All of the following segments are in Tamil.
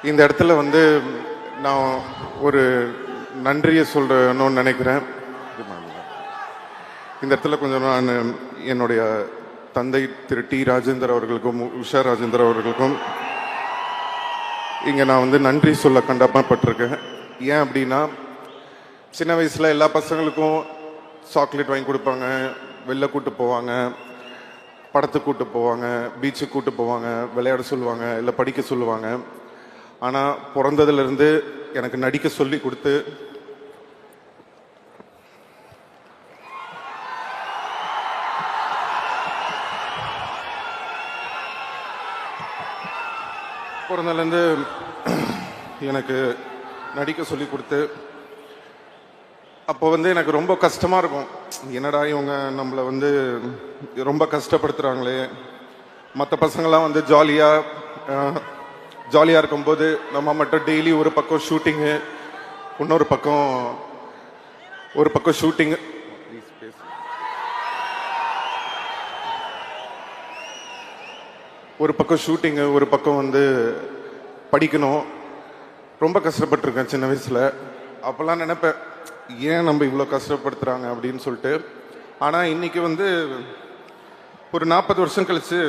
இந்த இடத்துல வந்து நான் ஒரு நன்றியை சொல்லணும்னு நினைக்கிறேன். இந்த இடத்துல கொஞ்சம் நான் என்னுடைய தந்தை திரு டி ராஜேந்தர் அவர்களுக்கும் உஷா ராஜேந்தர் அவர்களுக்கும் இங்கே நான் வந்து நன்றி சொல்ல கடமைப்பட்டிருக்கேன். ஏன் அப்படின்னா, சின்ன வயசில் எல்லா பசங்களுக்கும் சாக்லேட் வாங்கி கொடுப்பாங்க, வெளில கூட்டு போவாங்க, படத்துக்கு கூட்டு போவாங்க, பீச்சுக்கு கூட்டு போவாங்க, விளையாட சொல்லுவாங்க, இல்லை படிக்க சொல்லுவாங்க. ஆனால் பிறந்ததுலேருந்து எனக்கு நடிக்க சொல்லி கொடுத்து பிறந்ததுலேருந்து எனக்கு நடிக்க சொல்லி கொடுத்து அப்போ வந்து எனக்கு ரொம்ப கஷ்டமாக இருக்கும். என்னடா இவங்க நம்மளை வந்து ரொம்ப கஷ்டப்படுத்துகிறாங்களே. மற்ற பசங்களாம் வந்து ஜாலியாக இருக்கும்போது நம்ம மட்டும் டெய்லி ஒரு பக்கம் ஷூட்டிங்கு, இன்னொரு பக்கம் ஷூட்டிங்கு, ஒரு பக்கம் வந்து படிக்கணும். ரொம்ப கஷ்டப்பட்டிருக்கேன் சின்ன வயசில். அப்போல்லாம் நினைப்பேன், ஏன் நம்ம இவ்வளோ கஷ்டப்படுத்துகிறாங்க அப்படின்னு சொல்லிட்டு. ஆனால் இன்னைக்கு வந்து ஒரு 40 வருஷம் கழிச்சு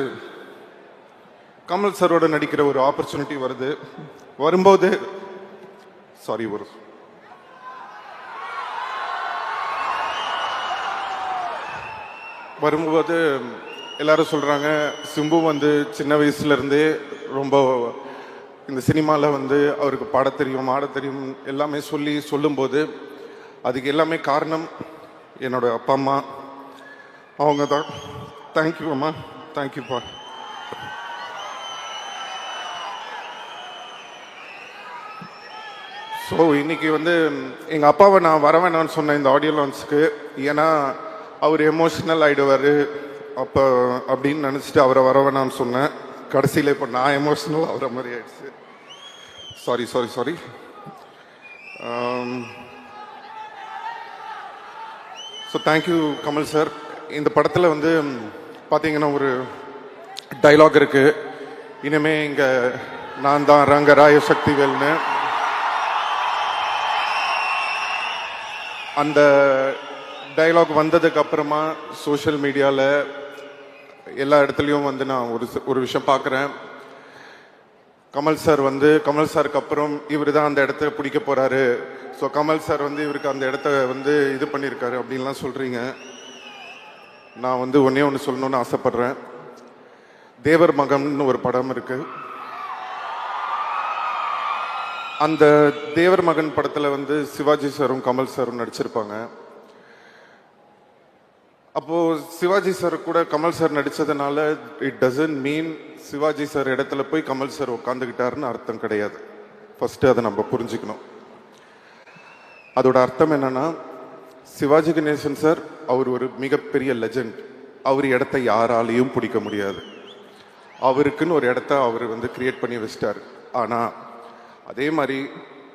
கமல் சரோட நடிக்கிற ஒரு ஆப்பர்ச்சுனிட்டி வரும்போது எல்லாரும் சொல்றாங்க, சிம்பு வந்து சின்ன வயசுல இருந்தே ரொம்ப இந்த சினிமாவில் வந்து அவருக்கு பாட தெரியும், ஆட தெரியும் எல்லாமே சொல்லும்போது அதுக்கு எல்லாமே காரணம் என்னோட அப்பா அம்மா. அவங்க தான். தேங்க்யூ அம்மா, தேங்க்யூப்பா. ஸோ இன்னைக்கு வந்து எங்கள் அப்பாவை நான் வர வேணான்னு சொன்னேன் இந்த ஆடியோ லான்ச்சுக்கு. ஏன்னா அவர் எமோஷனல் ஆகிடுவார் அப்போ அப்படின்னு நினச்சிட்டு அவரை வர வேணான்னு சொன்னேன். கடைசியில் இப்போ நான் எமோஷனல் ஆகிற மாதிரி ஆயிடுச்சு. Sorry. So thank you Kamal sir. இந்த படத்தில் வந்து பார்த்தீங்கன்னா ஒரு டைலாக் இருக்குது, இனிமே இங்கே நான் தான் ரங்கராய சக்திவேல்னு. அந்த டைலாக் வந்ததுக்கு அப்புறமா சோஷியல் மீடியாவில் எல்லா இடத்துலையும் வந்து நான் ஒரு விஷயம் பார்க்குறேன். கமல் சாருக்கு அப்புறம் இவர் தான் அந்த இடத்த பிடிக்க போறாரு. ஸோ கமல் சார் வந்து இவருக்கு அந்த இடத்த வந்து இது பண்ணியிருக்காரு அப்படின்லாம் சொல்றீங்க. நான் வந்து ஒன்று சொல்லணும்னு ஆசைப்படுறேன். தேவர் மகன் ஒரு படம் இருக்கு. அந்த தேவர் மகன் படத்தில் வந்து சிவாஜி சாரும் கமல் சாரும் நடிச்சிருப்பாங்க. அப்போ சிவாஜி சார் கூட கமல் சார் நடிச்சதுனால it doesn't mean Sivaji sir இடத்துல போய் கமல் சார் உட்காந்துக்கிட்டாருன்னு அர்த்தம் கிடையாது. ஃபர்ஸ்ட் அதை நம்ம புரிஞ்சுக்கணும். அதோட அர்த்தம் என்னன்னா, சிவாஜி கணேசன் சார் அவர் ஒரு மிகப்பெரிய லெஜண்ட். அவர் இடத்த யாராலையும் பிடிக்க முடியாது. அவருக்குன்னு ஒரு இடத்த அவர் வந்து கிரியேட் பண்ணி வச்சிட்டாரு. ஆனா அதே மாதிரி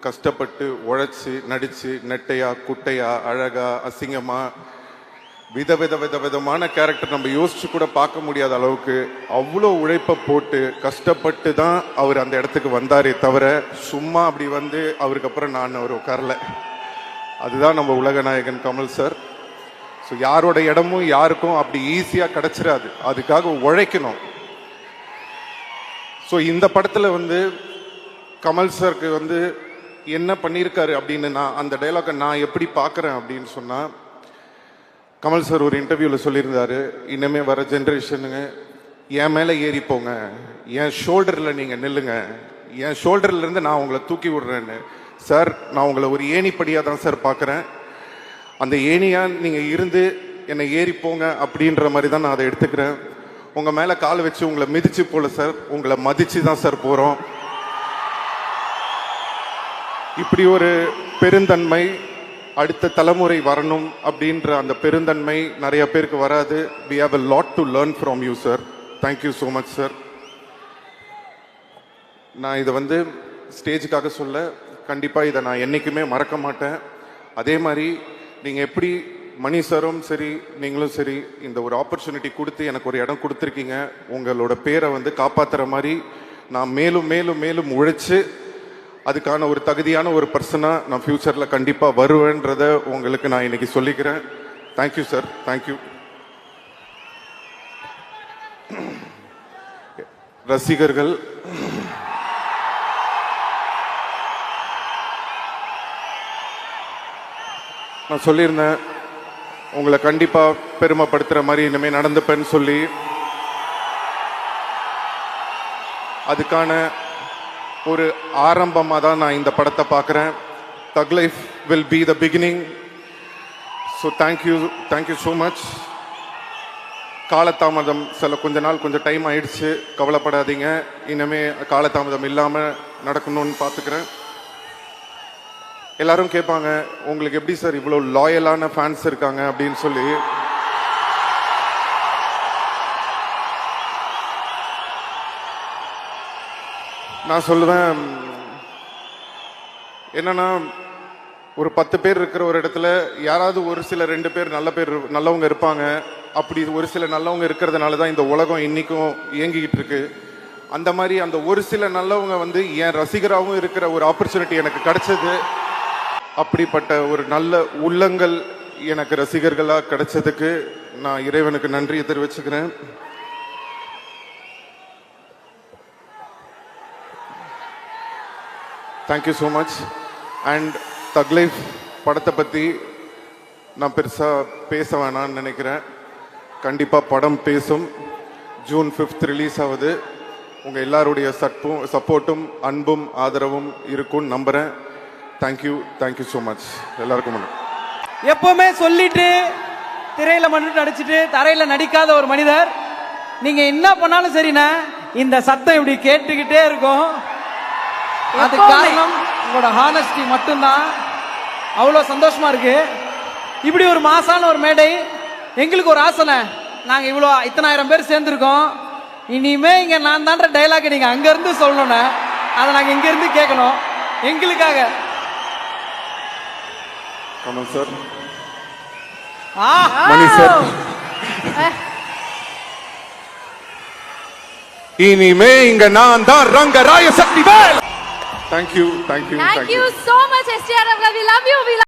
கஷ்டப்பட்டு உழைச்சி நடிச்சு நெட்டையா குட்டையா அழகா அசிங்கமா விதமான கேரக்டர் நம்ம யோசிச்சு கூட பார்க்க முடியாத அளவுக்கு அவ்வளோ உழைப்பை போட்டு கஷ்டப்பட்டு தான் அவர் அந்த இடத்துக்கு வந்தாரே தவிர சும்மா அப்படி வந்து அவருக்கு அப்புறம் நான் அவர் உட்காரல. அதுதான் நம்ம உலக நாயகன் கமல் சார். ஸோ யாரோட இடமும் யாருக்கும் அப்படி ஈஸியாக கிடைச்சிடாது, அதுக்காக உழைக்கணும். ஸோ இந்த படத்தில் வந்து கமல் சாருக்கு வந்து என்ன பண்ணியிருக்காரு அப்படின்னு நான் அந்த டைலாக்கை நான் எப்படி பார்க்குறேன் அப்படின்னு சொன்னால், கமல் சார் ஒரு இன்டர்வியூவில் சொல்லியிருந்தாரு, இனிமே வர ஜென்ரேஷனுங்க என் மேலே ஏறி போங்க, என் ஷோல்டரில் நீங்கள் நில்லுங்க, என் ஷோல்டர்லேருந்து நான் உங்களை தூக்கி விடுறேன்னு. சார், நான் உங்களை ஒரு ஏணிப்படியாக தான் சார் பார்க்குறேன். அந்த ஏணியாக நீங்கள் இருந்து என்னை ஏறி போங்க அப்படின்ற மாதிரி தான் நான் அதை எடுத்துக்கிறேன். உங்கள் மேலே கால் வச்சு உங்களை மிதிச்சு போல சார், உங்களை மதிச்சு தான் சார் போகிறோம். இப்படி ஒரு பெருந்தன்மை அடுத்த தலைமுறை வரணும் அப்படின்ற அந்த பெருந்தன்மை நிறைய பேருக்கு வராது. we have a lot to learn from you sir. thank you so much sir. நான் இதை வந்து ஸ்டேஜுக்காக சொல்ல, கண்டிப்பாக இதை நான் என்றைக்குமே மறக்க மாட்டேன். அதே மாதிரி நீங்கள் எப்படி மணி சாரும் சரி நீங்களும் சரி இந்த ஒரு ஆப்பர்ச்சுனிட்டி கொடுத்து எனக்கு ஒரு இடம் கொடுத்துருக்கீங்க. உங்களோட பேரை வந்து காப்பாற்றுற மாதிரி நான் மேலும் மேலும் மேலும் உழைச்சு அதுக்கான ஒரு தகுதியான ஒரு பர்சனாக நான் ஃப்யூச்சரில் கண்டிப்பாக வருவேன்றத உங்களுக்கு நான் இன்னைக்கு சொல்லிக்கிறேன். Thank you sir, thank you. ரசிகர்கள், நான் சொல்லியிருந்தேன் உங்களை கண்டிப்பாக பெருமைப்படுத்துகிற மாதிரி இனிமேல் நடந்துப்பேன்னு சொல்லி. அதுக்கான ஒரு ஆரம்பமாக தான் நான் இந்த படத்தை பார்க்குறேன். தக் life will be the beginning. So thank you so much. காலதாமதம் கொஞ்ச நாள் கொஞ்சம் டைம் ஆயிடுச்சு, கவலைப்படாதீங்க. இனிமே காலதாமதம் இல்லாமல் நடக்கணும்னு பார்த்துக்கிறேன். எல்லாரும் கேட்பாங்க, உங்களுக்கு எப்படி சார் இவ்வளோ லாயலான ஃபேன்ஸ் இருக்காங்க அப்படின்னு சொல்லி. நான் சொல்லுவேன், என்னன்னா ஒரு 10 பேர் இருக்கிற ஒரு இடத்துல யாராவது ஒரு சில 2 பேர் நல்லவங்க இருப்பாங்க. அப்படி ஒரு சில நல்லவங்க இருக்கிறதுனால தான் இந்த உலகம் இன்னைக்கும் இயங்கிக்கிட்டு இருக்கு. அந்த மாதிரி அந்த ஒரு சில நல்லவங்க வந்து என் ரசிகராகவும் இருக்கிற ஒரு ஆப்பர்ச்சுனிட்டி எனக்கு கிடைச்சது. அப்படிப்பட்ட ஒரு நல்ல உள்ளங்கள் எனக்கு ரசிகர்களாக கிடைச்சதுக்கு நான் இறைவனுக்கு நன்றியை தெரிவிச்சுக்கிறேன். Thank you so much. அண்ட் தக் லைஃப் படத்தை பற்றி நான் பெருசாக பேச வேணான்னு நினைக்கிறேன். கண்டிப்பாக படம் பேசும். ஜூன் 5 ரிலீஸ் ஆகுது. உங்கள் எல்லாருடைய சப்போர்ட்டும் அன்பும் ஆதரவும் இருக்கும்னு நம்புகிறேன். தேங்க்யூ ஸோ மச் எல்லாருக்கும். எப்பவுமே சொல்லிட்டு திரையில மட்டும் நடிச்சிட்டு தரையில நடிக்காத ஒரு மனிதர். நீங்க என்ன பண்ணாலும் சரிண்ணா, இந்த சத்தம் இப்படி கேட்டுக்கிட்டே இருக்கும். அது காரணம் உங்களோட ஹானஸ்டி மட்டும்தான். அவ்வளோ சந்தோஷமா இருக்கு. இப்படி ஒரு மாசான ஒரு மேடை எங்களுக்கு ஒரு ஆசனை. நாங்க இவ்வளோ இத்தனாயிரம் பேர் சேர்ந்துருக்கோம். இனிமே இங்க நான் தான்ற டைலாக் நீங்க அங்க இருந்து சொல்லணும்னா அதை நாங்க இங்க இருந்து கேட்கணும். எங்களுக்காக கமல் சார், மணி சார், இனிமே இங்க நான் தான் ரங்கராய Sakthivel. Thank you so much, STR. We love you.